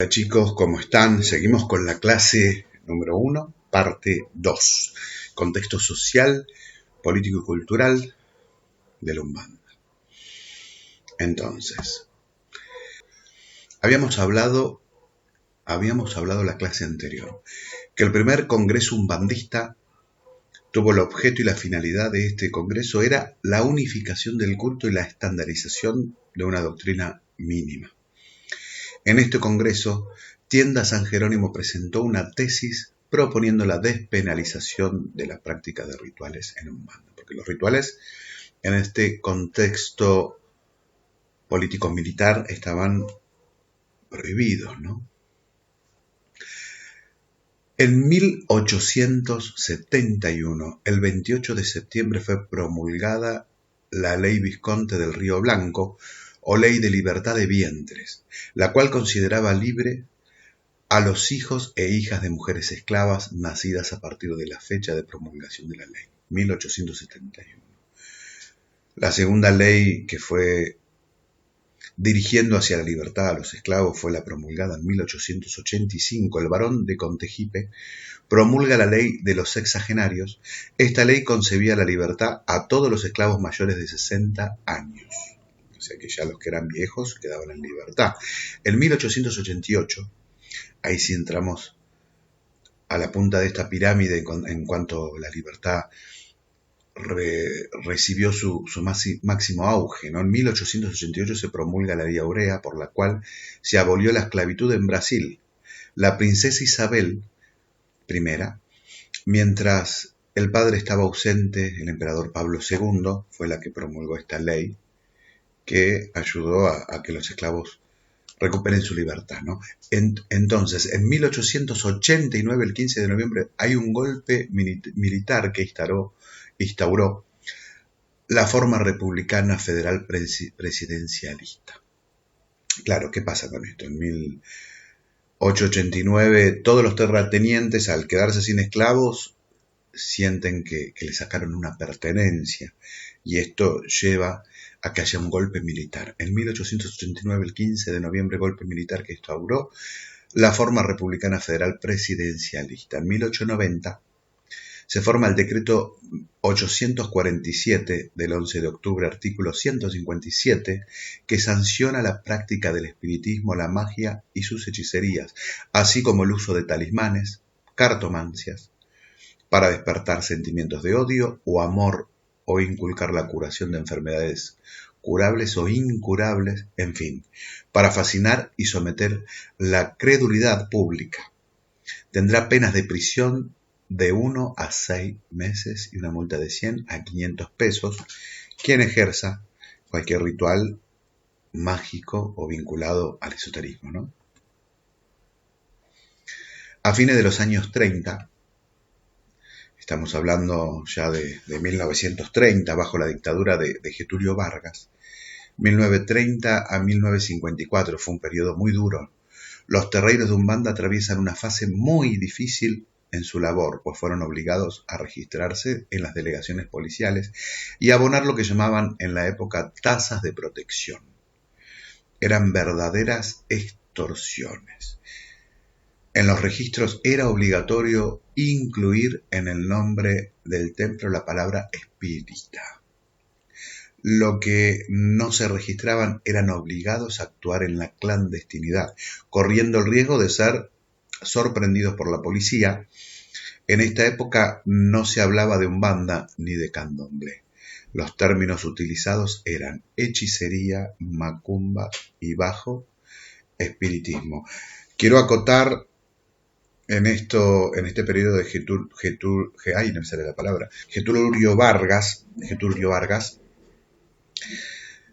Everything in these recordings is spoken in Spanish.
Hola chicos, ¿cómo están? Seguimos con la clase número 1, parte 2. Contexto social, político y cultural de la Umbanda. Entonces, habíamos hablado la clase anterior, que el primer congreso umbandista tuvo el objeto y la finalidad de este congreso era la unificación del culto y la estandarización de una doctrina mínima. En este congreso, Tienda San Jerónimo presentó una tesis proponiendo la despenalización de la práctica de rituales en Umbanda, porque los rituales en este contexto político-militar estaban prohibidos, ¿no? En 1871, el 28 de septiembre, fue promulgada la Ley Visconte del Río Blanco, o Ley de Libertad de Vientres, la cual consideraba libre a los hijos e hijas de mujeres esclavas nacidas a partir de la fecha de promulgación de la ley, 1871. La segunda ley que fue dirigiendo hacia la libertad a los esclavos fue la promulgada en 1885. El barón de Contegipe promulga la ley de los sexagenarios. Esta ley concebía la libertad a todos los esclavos mayores de 60 años. O sea que ya los que eran viejos quedaban en libertad. En 1888, ahí sí entramos a la punta de esta pirámide en cuanto la libertad recibió su máximo auge, ¿no? En 1888 se promulga la Ley Áurea, por la cual se abolió la esclavitud en Brasil. La princesa Isabel I, mientras el padre estaba ausente, el emperador Pablo II, fue la que promulgó esta ley que ayudó a que los esclavos recuperen su libertad, ¿no? Entonces, en 1889, el 15 de noviembre, hay un golpe militar que instauró la forma republicana federal presidencialista. Claro, ¿qué pasa con esto? En 1889, todos los terratenientes, al quedarse sin esclavos, sienten que le sacaron una pertenencia, y esto lleva a que haya un golpe militar. En 1889, el 15 de noviembre, golpe militar que instauró la forma republicana federal presidencialista. En 1890 se forma el decreto 847 del 11 de octubre, artículo 157, que sanciona la práctica del espiritismo, la magia y sus hechicerías, así como el uso de talismanes, cartomancias, para despertar sentimientos de odio o amor, o inculcar la curación de enfermedades curables o incurables, en fin, para fascinar y someter la credulidad pública. Tendrá penas de prisión de 1 a 6 meses y una multa de 100 a 500 pesos quien ejerza cualquier ritual mágico o vinculado al esoterismo, ¿no? A fines de los años 30, estamos hablando ya de 1930, bajo la dictadura de Getúlio Vargas, 1930 a 1954, fue un periodo muy duro. Los terreiros de Umbanda atraviesan una fase muy difícil en su labor, pues fueron obligados a registrarse en las delegaciones policiales y abonar lo que llamaban en la época tasas de protección. Eran verdaderas extorsiones. En los registros era obligatorio incluir en el nombre del templo la palabra espírita. Lo que no se registraban eran obligados a actuar en la clandestinidad, corriendo el riesgo de ser sorprendidos por la policía. En esta época no se hablaba de Umbanda ni de candomblé. Los términos utilizados eran hechicería, macumba y bajo espiritismo. Quiero acotar en este periodo de Getúlio Vargas,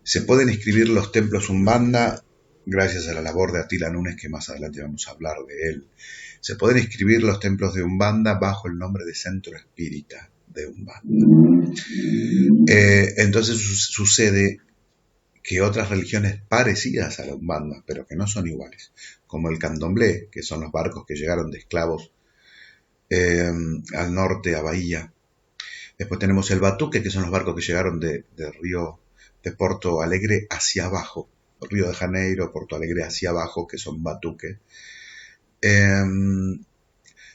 se pueden inscribir los templos Umbanda gracias a la labor de Atila Núñez, que más adelante vamos a hablar de él. Se pueden inscribir los templos de Umbanda bajo el nombre de Centro Espírita de Umbanda. Entonces sucede que otras religiones parecidas a la Umbanda, pero que no son iguales, como el candomblé, que son los barcos que llegaron de esclavos al norte, a Bahía. Después tenemos el batuque, que son los barcos que llegaron de Porto Alegre hacia abajo, Río de Janeiro, Porto Alegre hacia abajo, que son batuque.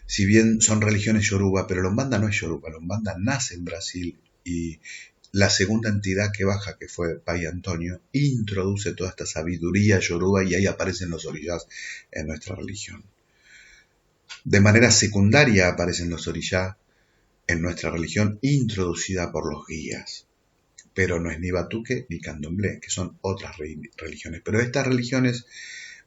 Si bien son religiones yoruba, pero la Umbanda no es yoruba, la Umbanda nace en Brasil y la segunda entidad que baja, que fue Pai Antonio, introduce toda esta sabiduría yoruba y ahí aparecen los orishás en nuestra religión. De manera secundaria aparecen los orishás en nuestra religión, introducida por los guías, pero no es ni batuque ni candomblé, que son otras religiones. Pero estas religiones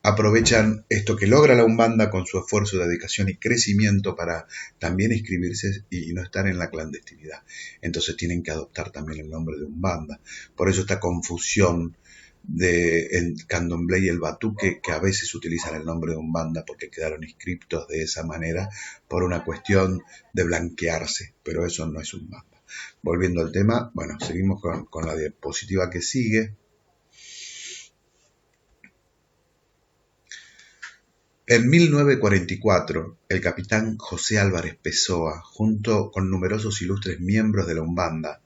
aprovechan esto que logra la Umbanda con su esfuerzo, dedicación y crecimiento para también inscribirse y no estar en la clandestinidad. Entonces tienen que adoptar también el nombre de Umbanda. Por eso esta confusión de el candomblé y el batuque, que a veces utilizan el nombre de Umbanda porque quedaron inscriptos de esa manera por una cuestión de blanquearse, pero eso no es Umbanda. Volviendo al tema, bueno, seguimos con la diapositiva que sigue. En 1944, el capitán José Álvarez Pessoa, junto con numerosos ilustres miembros de la Umbanda,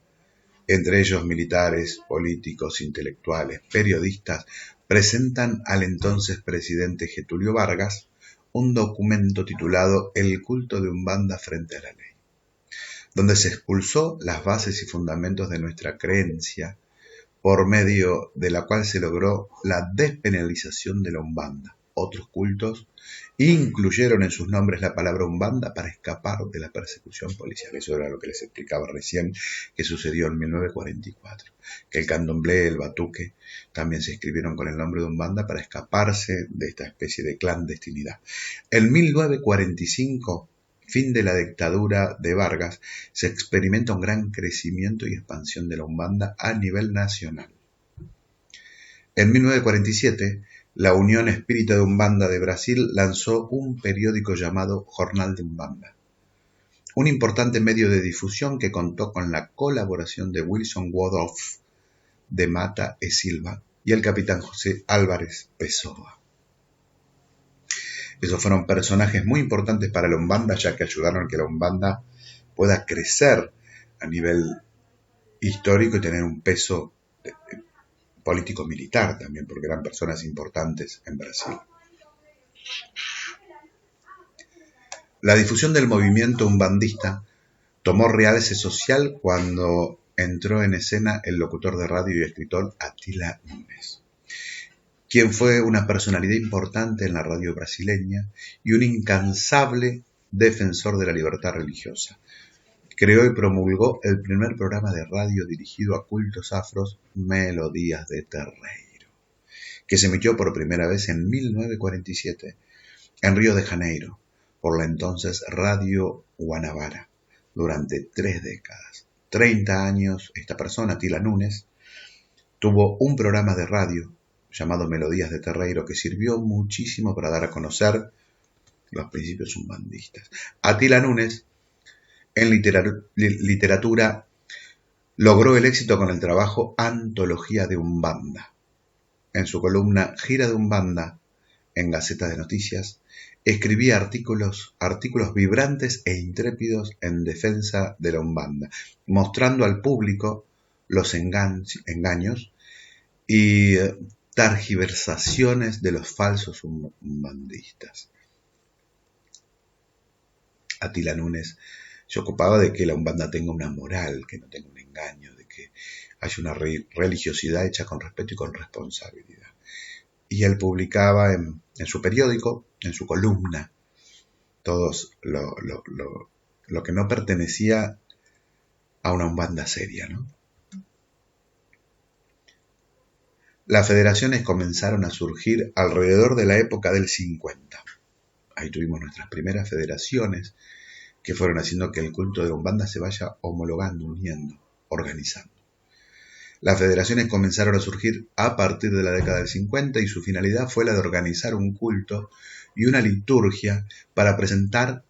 entre ellos militares, políticos, intelectuales, periodistas, presentan al entonces presidente Getúlio Vargas un documento titulado El culto de Umbanda frente a la ley, donde se expulsó las bases y fundamentos de nuestra creencia, por medio de la cual se logró la despenalización de la Umbanda. Otros cultos incluyeron en sus nombres la palabra Umbanda para escapar de la persecución policial. Eso era lo que les explicaba recién que sucedió en 1944. Que el candomblé, el batuque, también se escribieron con el nombre de Umbanda para escaparse de esta especie de clandestinidad. En 1945, fin de la dictadura de Vargas, se experimenta un gran crecimiento y expansión de la Umbanda a nivel nacional. En 1947, la Unión Espírita de Umbanda de Brasil lanzó un periódico llamado Jornal de Umbanda, un importante medio de difusión que contó con la colaboración de Wilson Woodruff de Mata e Silva y el capitán José Álvarez Pessoa. Esos fueron personajes muy importantes para la Umbanda, ya que ayudaron a que la Umbanda pueda crecer a nivel histórico y tener un peso político-militar también, porque eran personas importantes en Brasil. La difusión del movimiento umbandista tomó realce social cuando entró en escena el locutor de radio y escritor Atila Nunes, quien fue una personalidad importante en la radio brasileña y un incansable defensor de la libertad religiosa. Creó y promulgó el primer programa de radio dirigido a cultos afros, Melodías de Terreiro, que se emitió por primera vez en 1947 en Río de Janeiro por la entonces Radio Guanabara durante 3 décadas. 30 años, esta persona, Atila Nunes, tuvo un programa de radio llamado Melodías de Terreiro que sirvió muchísimo para dar a conocer los principios umbandistas. Atila Nunes, en literatura, logró el éxito con el trabajo Antología de Umbanda. En su columna Gira de Umbanda, en Gaceta de Noticias, escribía artículos vibrantes e intrépidos en defensa de la Umbanda, mostrando al público los engaños y targiversaciones de los falsos umbandistas. Atila Nunes se ocupaba de que la Umbanda tenga una moral, que no tenga un engaño, de que haya una religiosidad hecha con respeto y con responsabilidad. Y él publicaba en su periódico, en su columna, todos lo que no pertenecía a una Umbanda seria, ¿no? Las federaciones comenzaron a surgir alrededor de la época del 50. Ahí tuvimos nuestras primeras federaciones que fueron haciendo que el culto de Umbanda se vaya homologando, uniendo, organizando. Las federaciones comenzaron a surgir a partir de la década del 50 y su finalidad fue la de organizar un culto y una liturgia para presentar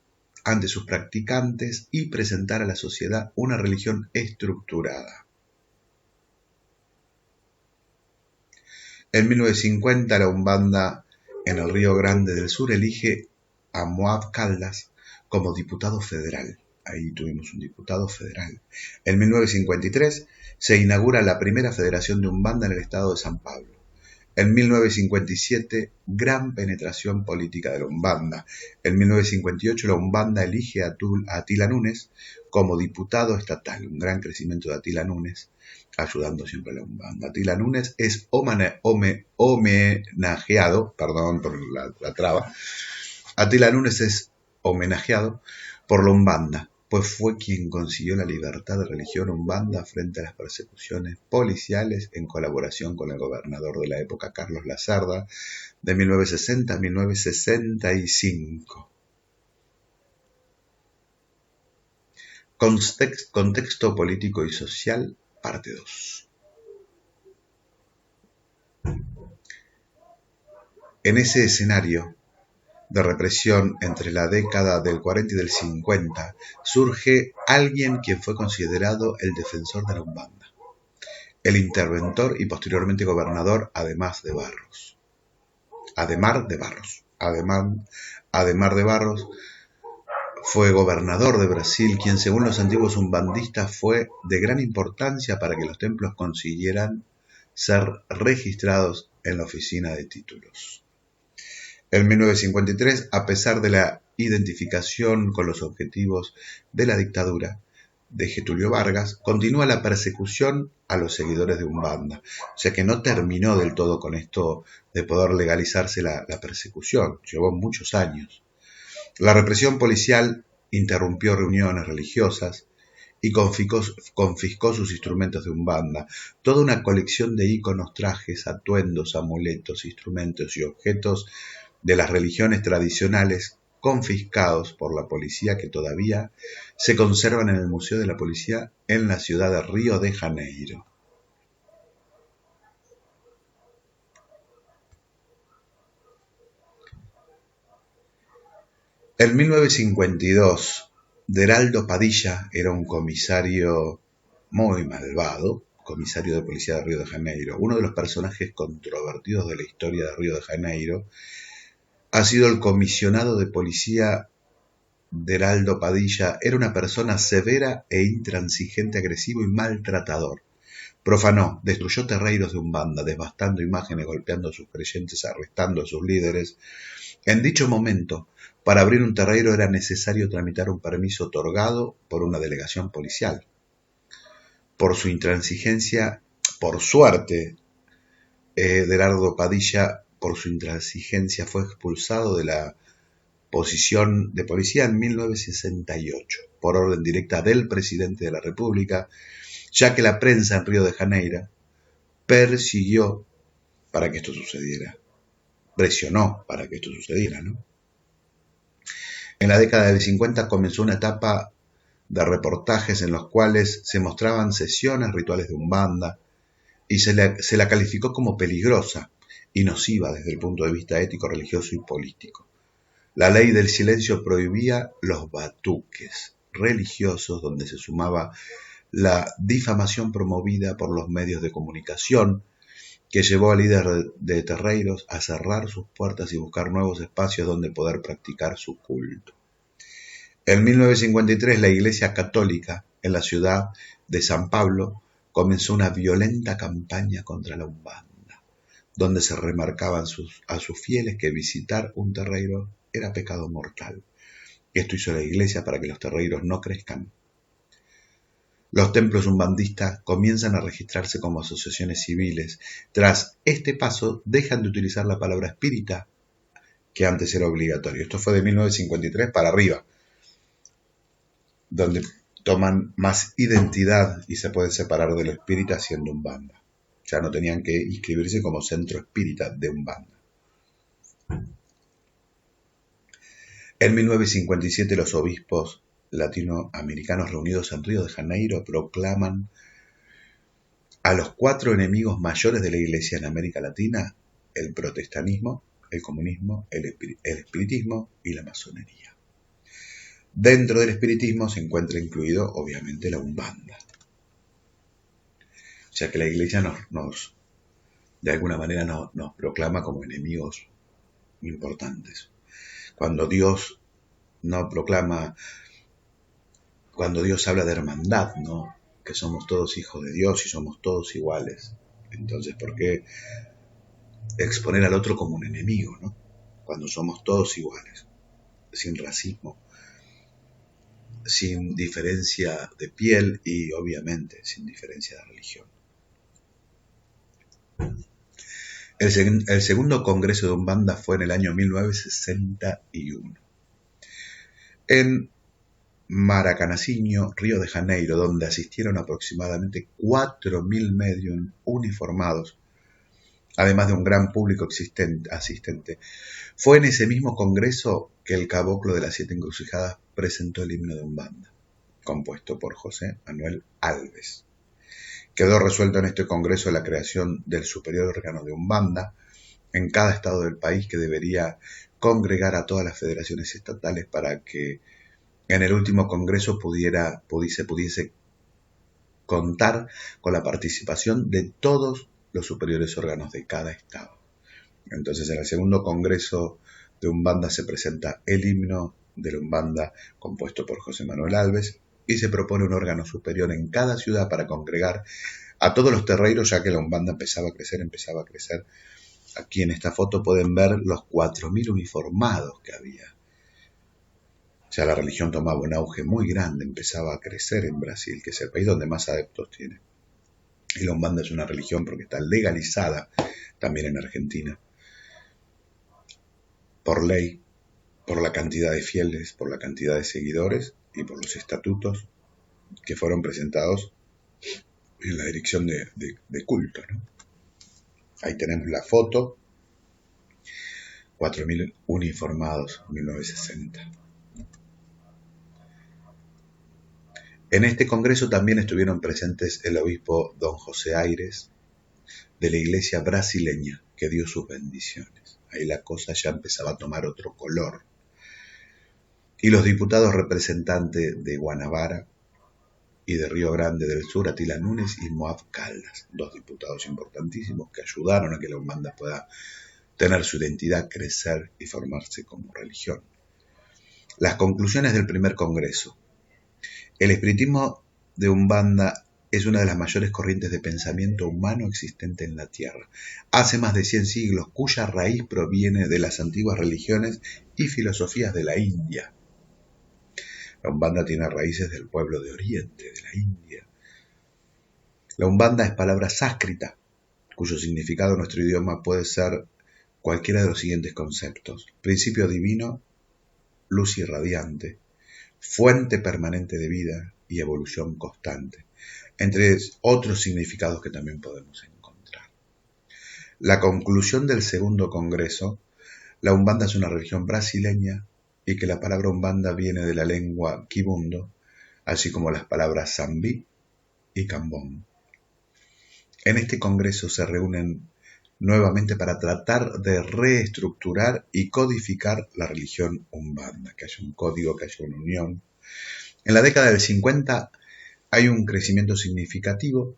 ante sus practicantes y presentar a la sociedad una religión estructurada. En 1950 la Umbanda en el Río Grande del Sur elige a Moab Caldas como diputado federal. Ahí tuvimos un diputado federal. En 1953 se inaugura la primera federación de Umbanda en el estado de San Pablo. En 1957, gran penetración política de la Umbanda. En 1958, la Umbanda elige a Atila Núñez como diputado estatal. Un gran crecimiento de Atila Núñez, ayudando siempre a la Umbanda. Atila Núñez es homenajeado, perdón por la traba, Atila Núñez es homenajeado por la Umbanda, pues fue quien consiguió la libertad de religión umbanda frente a las persecuciones policiales en colaboración con el gobernador de la época, Carlos Lacerda, de 1960 a 1965. Contexto político y social, parte 2. En ese escenario de represión entre la década del 40 y del 50, surge alguien quien fue considerado el defensor de la Umbanda, el interventor y posteriormente gobernador Ademar de Barros. Ademar de Barros fue gobernador de Brasil, quien según los antiguos umbandistas fue de gran importancia para que los templos consiguieran ser registrados en la oficina de títulos. En 1953, a pesar de la identificación con los objetivos de la dictadura de Getúlio Vargas, continúa la persecución a los seguidores de Umbanda. O sea que no terminó del todo con esto de poder legalizarse la persecución, llevó muchos años. La represión policial interrumpió reuniones religiosas y confiscó sus instrumentos de Umbanda, toda una colección de íconos, trajes, atuendos, amuletos, instrumentos y objetos de las religiones tradicionales confiscados por la policía que todavía se conservan en el Museo de la Policía en la ciudad de Río de Janeiro. En 1952, Deraldo Padilla era un comisario muy malvado, comisario de policía de Río de Janeiro, uno de los personajes controvertidos de la historia de Río de Janeiro. Ha sido el comisionado de policía Deraldo Padilla. Era una persona severa e intransigente, agresivo y maltratador. Profanó, destruyó terreiros de Umbanda, devastando imágenes, golpeando a sus creyentes, arrestando a sus líderes. En dicho momento, para abrir un terreiro era necesario tramitar un permiso otorgado por una delegación policial. Por su intransigencia, por suerte, Deraldo Padilla, por su intransigencia, fue expulsado de la posición de policía en 1968, por orden directa del presidente de la República, ya que la prensa en Río de Janeiro persiguió para que esto sucediera, presionó para que esto sucediera, ¿no? En la década del 50 comenzó una etapa de reportajes en los cuales se mostraban sesiones rituales de Umbanda y se la calificó como peligrosa y nociva desde el punto de vista ético, religioso y político. La ley del silencio prohibía los batuques religiosos, donde se sumaba la difamación promovida por los medios de comunicación, que llevó al líder de terreiros a cerrar sus puertas y buscar nuevos espacios donde poder practicar su culto. En 1953, la Iglesia Católica en la ciudad de San Pablo comenzó una violenta campaña contra la Umbanda, donde se remarcaban a sus fieles que visitar un terreiro era pecado mortal. Esto hizo la Iglesia para que los terreiros no crezcan. Los templos umbandistas comienzan a registrarse como asociaciones civiles. Tras este paso, dejan de utilizar la palabra espírita, que antes era obligatorio. Esto fue de 1953 para arriba, donde toman más identidad y se pueden separar del espírita siendo Umbanda. Ya no tenían que inscribirse como centro espírita de Umbanda. En 1957 los obispos latinoamericanos reunidos en Río de Janeiro proclaman a los 4 enemigos mayores de la Iglesia en América Latina: el protestantismo, el comunismo, el espiritismo y la masonería. Dentro del espiritismo se encuentra incluido, obviamente, la Umbanda. O sea que la Iglesia de alguna manera nos proclama como enemigos importantes. Cuando Dios habla de hermandad, ¿no? Que somos todos hijos de Dios y somos todos iguales. Entonces, ¿por qué exponer al otro como un enemigo, ¿no? Cuando somos todos iguales, sin racismo, sin diferencia de piel y obviamente sin diferencia de religión. El segundo congreso de Umbanda fue en el año 1961 en Maracanacinho, Río de Janeiro, donde asistieron aproximadamente 4.000 medios uniformados, además de un gran público asistente. Fue en ese mismo congreso que el caboclo de las 7 encrucijadas presentó el himno de Umbanda, compuesto por José Manuel Alves. Quedó resuelto en este congreso la creación del superior órgano de Umbanda en cada estado del país, que debería congregar a todas las federaciones estatales para que en el último congreso pudiese contar con la participación de todos los superiores órganos de cada estado. Entonces, en el segundo congreso de Umbanda se presenta el himno de la Umbanda compuesto por José Manuel Alves y se propone un órgano superior en cada ciudad para congregar a todos los terreiros, ya que la Umbanda empezaba a crecer. Aquí en esta foto pueden ver los 4.000 uniformados que había. O sea, la religión tomaba un auge muy grande, empezaba a crecer en Brasil, que es el país donde más adeptos tiene. Y la Umbanda es una religión porque está legalizada también en Argentina, por ley, por la cantidad de fieles, por la cantidad de seguidores y por los estatutos que fueron presentados en la dirección de culto, ¿no? Ahí tenemos la foto, 4.000 uniformados, 1960. En este congreso también estuvieron presentes el obispo don José Aires, de la iglesia brasileña, que dio sus bendiciones. Ahí la cosa ya empezaba a tomar otro color. Y los diputados representantes de Guanabara y de Río Grande del Sur, Atila Núñez y Moab Caldas, dos diputados importantísimos que ayudaron a que la Umbanda pueda tener su identidad, crecer y formarse como religión. Las conclusiones del primer congreso. El espiritismo de Umbanda es una de las mayores corrientes de pensamiento humano existente en la Tierra. Hace más de 100 siglos, cuya raíz proviene de las antiguas religiones y filosofías de la India. La Umbanda tiene raíces del pueblo de Oriente, de la India. La Umbanda es palabra sánscrita, cuyo significado en nuestro idioma puede ser cualquiera de los siguientes conceptos: principio divino, luz irradiante, fuente permanente de vida y evolución constante, entre otros significados que también podemos encontrar. La conclusión del segundo congreso: la Umbanda es una religión brasileña y que la palabra Umbanda viene de la lengua quibundo, así como las palabras zambí y cambón. En este congreso se reúnen nuevamente para tratar de reestructurar y codificar la religión Umbanda, que haya un código, que haya una unión. En la década del 50 hay un crecimiento significativo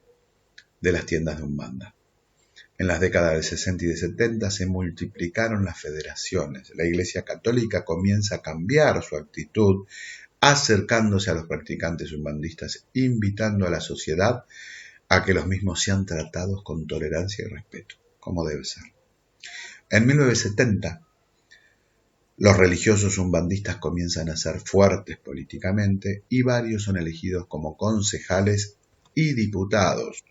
de las tiendas de Umbanda. En las décadas del 60 y de 70 se multiplicaron las federaciones. La Iglesia Católica comienza a cambiar su actitud, acercándose a los practicantes umbandistas, invitando a la sociedad a que los mismos sean tratados con tolerancia y respeto, como debe ser. En 1970, los religiosos umbandistas comienzan a ser fuertes políticamente y varios son elegidos como concejales y diputados.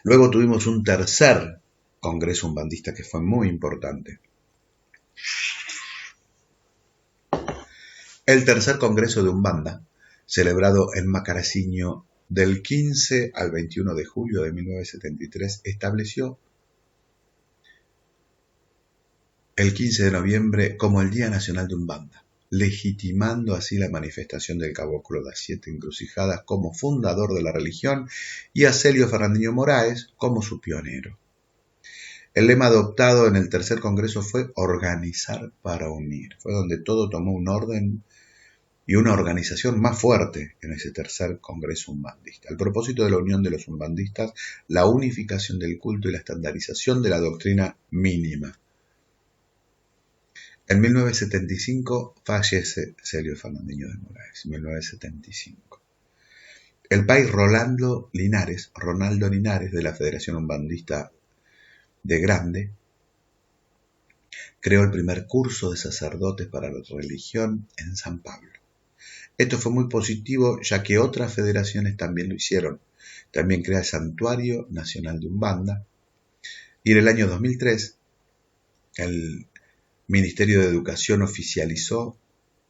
Luego tuvimos un tercer congreso umbandista que fue muy importante. El tercer congreso de Umbanda, celebrado en Maracanacinho del 15 al 21 de julio de 1973, estableció el 15 de noviembre como el Día Nacional de Umbanda, legitimando así la manifestación del caboclo de las 7 encrucijadas como fundador de la religión y a Celio Fernandinho Moraes como su pionero. El lema adoptado en el tercer congreso fue organizar para unir. Fue donde todo tomó un orden y una organización más fuerte en ese tercer congreso umbandista. El propósito de la unión de los umbandistas, la unificación del culto y la estandarización de la doctrina mínima. En 1975 fallece Celio Fernandinho de Moraes, 1975. El país Ronaldo Linares, de la Federación Umbandista de grande, creó el primer curso de sacerdotes para la religión en San Pablo. Esto fue muy positivo, ya que otras federaciones también lo hicieron. También crea el Santuario Nacional de Umbanda. Y en el año 2003, el Ministerio de Educación oficializó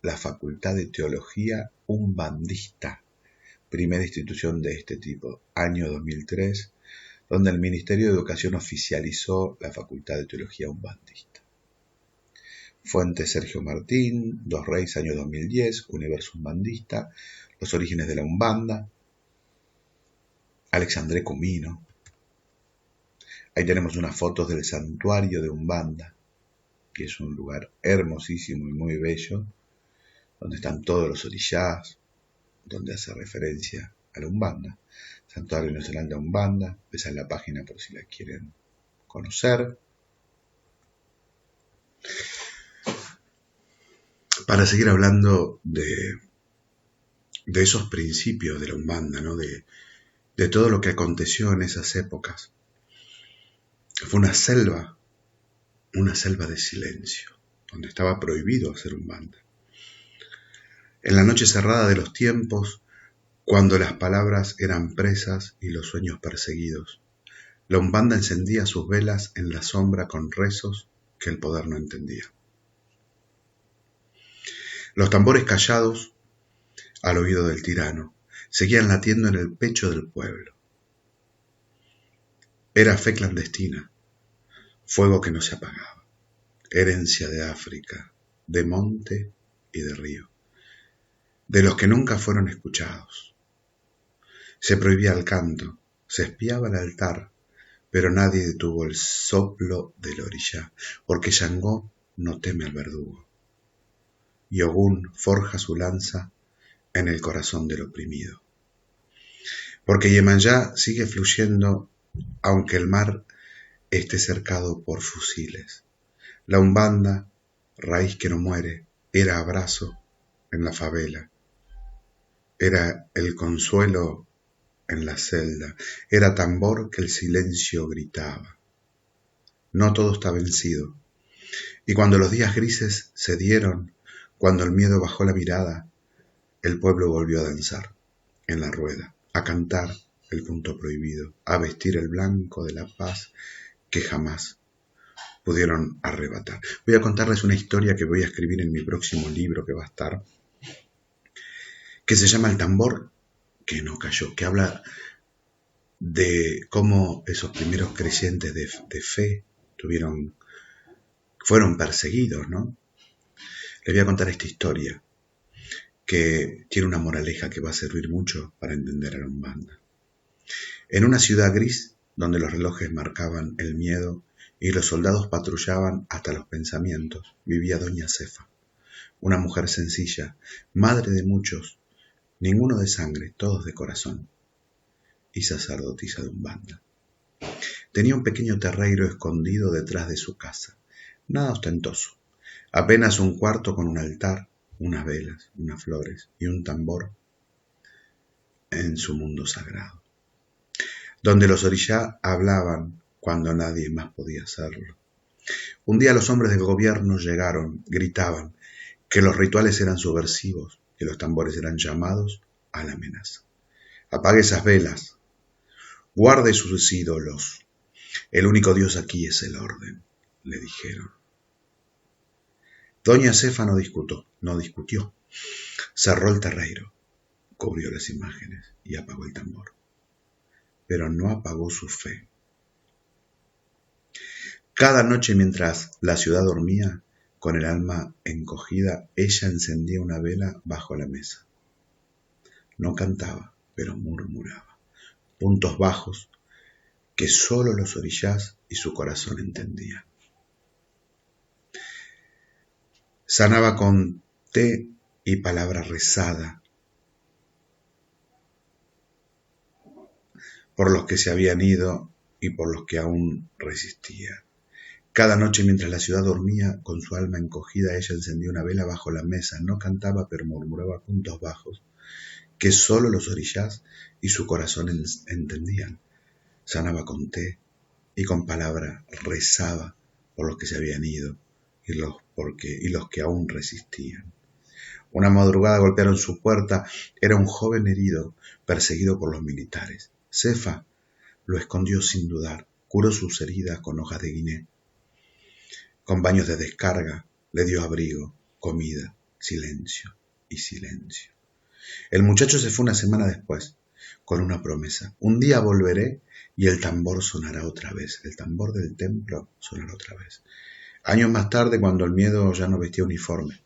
la Facultad de Teología Umbandista, primera institución de este tipo, año 2003, donde el Ministerio de Educación oficializó la Facultad de Teología Umbandista. Fuente Sergio Martín, Dos Reyes, año 2010, Universo Umbandista, Los orígenes de la Umbanda, Alexandre Comino. Ahí tenemos unas fotos del santuario de Umbanda, que es un lugar hermosísimo y muy bello, donde están todos los orishás, donde hace referencia a la Umbanda. Santuario Nacional de Umbanda, esa es la página por si la quieren conocer. Para seguir hablando de esos principios de la Umbanda, ¿no? de todo lo que aconteció en esas épocas. Fue una selva de silencio, donde estaba prohibido hacer Umbanda. En la noche cerrada de los tiempos, cuando las palabras eran presas y los sueños perseguidos, la Umbanda encendía sus velas en la sombra con rezos que el poder no entendía. Los tambores callados, al oído del tirano, seguían latiendo en el pecho del pueblo. Era fe clandestina, fuego que no se apagaba, herencia de África, de monte y de río, de los que nunca fueron escuchados. Se prohibía el canto, se espiaba el altar, pero nadie detuvo el soplo del orishá, porque Shangó no teme al verdugo. Y Ogún forja su lanza en el corazón del oprimido. Porque Yemayá sigue fluyendo aunque el mar esté cercado por fusiles. La Umbanda, raíz que no muere, era abrazo en la favela, era el consuelo en la celda, era tambor que el silencio gritaba. No todo está vencido, y cuando los días grises se dieron, cuando el miedo bajó la mirada, el pueblo volvió a danzar en la rueda, a cantar el punto prohibido, a vestir el blanco de la paz que jamás pudieron arrebatar. Voy a contarles una historia que voy a escribir en mi próximo libro que va a estar, que se llama El tambor que no cayó, que habla de cómo esos primeros creyentes de fe fueron perseguidos, ¿no? Les voy a contar esta historia que tiene una moraleja que va a servir mucho para entender a la Umbanda. En una ciudad gris, donde los relojes marcaban el miedo y los soldados patrullaban hasta los pensamientos, vivía doña Cefa, una mujer sencilla, madre de muchos, ninguno de sangre, todos de corazón, y sacerdotisa de Umbanda. Tenía un pequeño terreiro escondido detrás de su casa, nada ostentoso, apenas un cuarto con un altar, unas velas, unas flores y un tambor en su mundo sagrado, donde los orishá hablaban cuando nadie más podía hacerlo. Un día los hombres del gobierno llegaron, gritaban que los rituales eran subversivos, que los tambores eran llamados a la amenaza. Apague esas velas, guarde sus ídolos, el único Dios aquí es el orden, le dijeron. Doña Cefa no discutió, cerró el terreiro, cubrió las imágenes y apagó el tambor, pero no apagó su fe. Cada noche mientras la ciudad dormía, con el alma encogida, ella encendía una vela bajo la mesa. No cantaba, pero murmuraba, puntos bajos que solo los orishás y su corazón entendían. Sanaba con té y palabra rezada por los que se habían ido y por los que aún resistían. Cada noche mientras la ciudad dormía, con su alma encogida, ella encendía una vela bajo la mesa. No cantaba, pero murmuraba puntos bajos que solo los orishás y su corazón entendían. Sanaba con té y con palabra rezaba por los que se habían ido y los que aún resistían. Una madrugada golpearon su puerta. Era un joven herido, perseguido por los militares. Cefa lo escondió sin dudar, curó sus heridas con hojas de guiné. Con baños de descarga le dio abrigo, comida, silencio y silencio. El muchacho se fue una semana después, con una promesa. Un día volveré y el tambor sonará otra vez. El tambor del templo sonará otra vez. Años más tarde, cuando el miedo ya no vestía uniforme,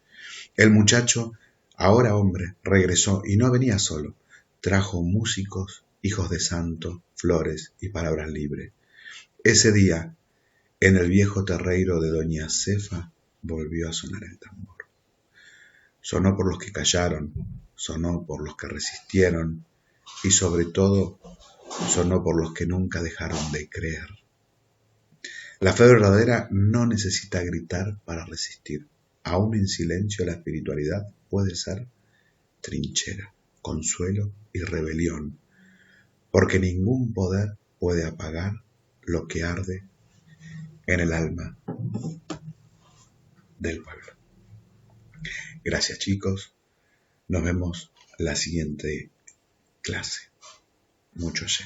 el muchacho, ahora hombre, regresó y no venía solo. Trajo músicos, hijos de santo, flores y palabras libres. Ese día, en el viejo terreiro de doña Cefa, volvió a sonar el tambor. Sonó por los que callaron, sonó por los que resistieron y sobre todo sonó por los que nunca dejaron de creer. La fe verdadera no necesita gritar para resistir. Aún en silencio la espiritualidad puede ser trinchera, consuelo y rebelión, porque ningún poder puede apagar lo que arde en el alma del pueblo. Gracias, chicos. Nos vemos la siguiente clase. Mucho sé.